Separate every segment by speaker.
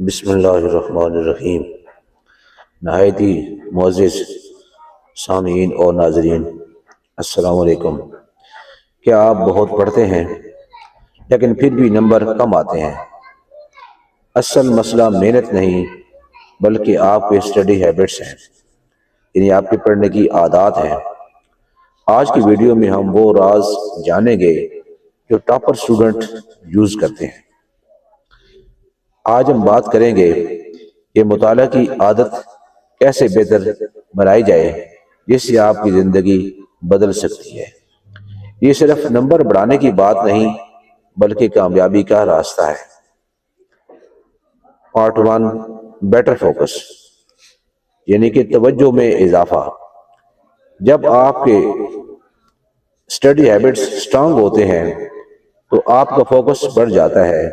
Speaker 1: بسم اللہ الرحمن الرحیم۔ نہایت ہی معزز سامعین اور ناظرین، السلام علیکم۔ کیا آپ بہت پڑھتے ہیں لیکن پھر بھی نمبر کم آتے ہیں؟ اصل مسئلہ محنت نہیں بلکہ آپ کے اسٹڈی ہیبٹس ہیں، یعنی آپ کے پڑھنے کی عادات ہیں۔ آج کی ویڈیو میں ہم وہ راز جانیں گے جو ٹاپر اسٹوڈنٹ یوز کرتے ہیں۔ آج ہم بات کریں گے کہ مطالعہ کی عادت کیسے بہتر بنائی جائے جس سے آپ کی زندگی بدل سکتی ہے۔ یہ صرف نمبر بڑھانے کی بات نہیں بلکہ کامیابی کا راستہ ہے۔ پارٹ 1، بیٹر فوکس، یعنی کہ توجہ میں اضافہ۔ جب آپ کے اسٹڈی ہیبٹس سٹرونگ ہوتے ہیں تو آپ کا فوکس بڑھ جاتا ہے۔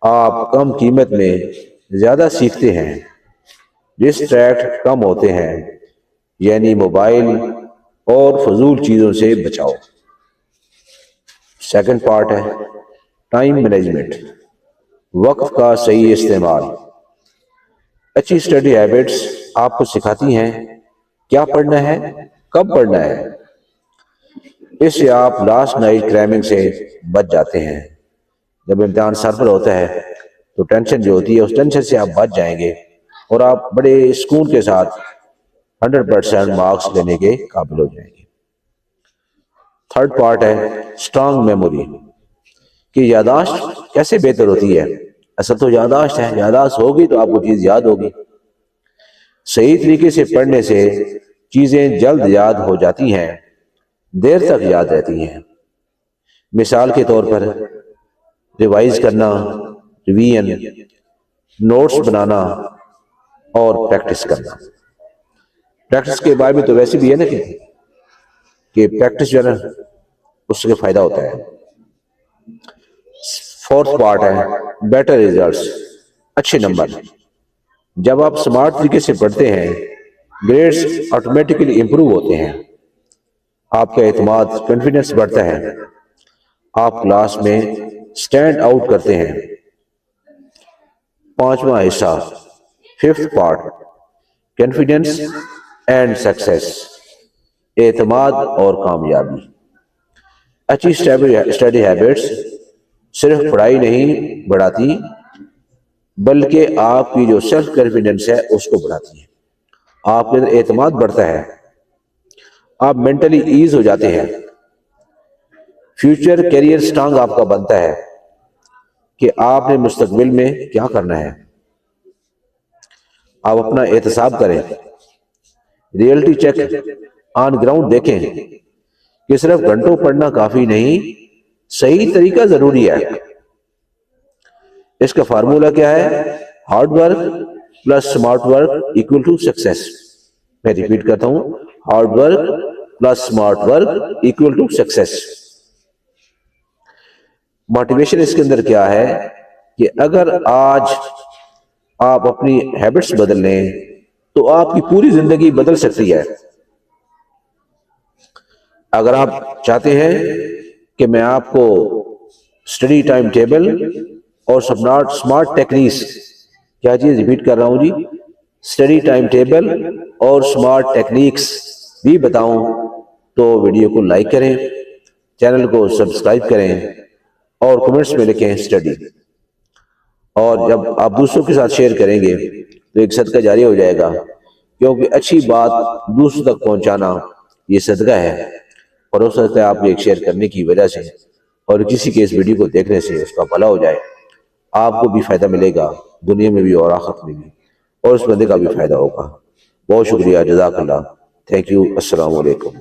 Speaker 1: آپ کم قیمت میں زیادہ سیکھتے ہیں، ڈسٹریکٹ کم ہوتے ہیں، یعنی موبائل اور فضول چیزوں سے بچاؤ۔ سیکنڈ پارٹ ہے ٹائم مینجمنٹ، وقت کا صحیح استعمال۔ اچھی اسٹڈی ہیبٹس آپ کو سکھاتی ہیں کیا پڑھنا ہے، کب پڑھنا ہے۔ اس سے آپ لاسٹ نائٹ کریمنگ سے بچ جاتے ہیں۔ جب امتحان سر پر ہوتا ہے تو ٹینشن جو ہوتی ہے اس ٹینشن سے آپ بچ جائیں گے اور آپ بڑے سکون کے ساتھ 100% مارکس لینے کے قابل ہو جائیں گے۔ تھرڈ پارٹ ہے اسٹرانگ میموری، کہ یادداشت کیسے بہتر ہوتی ہے۔ اصل تو یادداشت ہے، یادداشت ہوگی تو آپ کو چیز یاد ہوگی۔ صحیح طریقے سے پڑھنے سے چیزیں جلد یاد ہو جاتی ہیں، دیر تک یاد رہتی ہیں۔ مثال کے طور پر ریوائز کرنا، ریویژن، نوٹس بنانا اور پریکٹس کرنا۔ پریکٹس کے بارے میں تو ویسے بھی ہے نا کہ پریکٹس جو ہے نا اس سے فائدہ ہوتا ہے۔ فورتھ پارٹ ہے بیٹر ریزلٹس، اچھے نمبر۔ جب آپ سمارٹ طریقے سے پڑھتے ہیں گریڈز آٹومیٹکلی امپروو ہوتے ہیں، آپ کا اعتماد، کانفیڈنس بڑھتا ہے، آپ کلاس میں اسٹینڈ آؤٹ کرتے ہیں۔ پانچواں حصہ، fifth part, confidence and success, اعتماد اور کامیابی۔ اچھی اسٹڈی ہیبٹس صرف پڑھائی نہیں بڑھاتی بلکہ آپ کی جو سیلف کانفیڈنس ہے اس کو بڑھاتی ہے۔ آپ کے اندر اعتماد بڑھتا ہے، آپ مینٹلی ایز ہو جاتے ہیں، فیوچر کیریئر سٹرونگ آپ کا بنتا ہے کہ آپ نے مستقبل میں کیا کرنا ہے۔ آپ اپنا احتساب کریں، ریئلٹی چیک، آن گراؤنڈ دیکھیں کہ صرف گھنٹوں پڑھنا کافی نہیں، صحیح طریقہ ضروری ہے۔ اس کا فارمولا کیا ہے؟ Hard work plus smart work equal to success. میں ریپیٹ کرتا ہوں، hard work plus smart work equal to success. Motivation اس کے اندر کیا ہے کہ اگر آج آپ اپنی ہیبٹس بدل لیں تو آپ کی پوری زندگی بدل سکتی ہے۔ اگر آپ چاہتے ہیں کہ میں آپ کو اسٹڈی ٹائم ٹیبل اور سمارٹ ٹیکنیکس، کیا چیز ریپیٹ کر رہا ہوں جی، اسٹڈی ٹائم ٹیبل اور سمارٹ ٹیکنیکس بھی بتاؤں تو ویڈیو کو لائک کریں، چینل کو سبسکرائب کریں اور کمنٹس میں لکھیں اسٹڈی۔ اور جب آپ دوسروں کے ساتھ شیئر کریں گے تو ایک صدقہ جاری ہو جائے گا، کیونکہ اچھی بات دوسروں تک پہنچانا یہ صدقہ ہے، اور ہو سکتا ہے آپ کو ایک شیئر کرنے کی وجہ سے اور کسی کے اس ویڈیو کو دیکھنے سے اس کا بھلا ہو جائے، آپ کو بھی فائدہ ملے گا، دنیا میں بھی اور آخرت میں بھی، اور اس بندے کا بھی فائدہ ہوگا۔ بہت شکریہ، جزاک اللہ، تھینک یو، السلام علیکم۔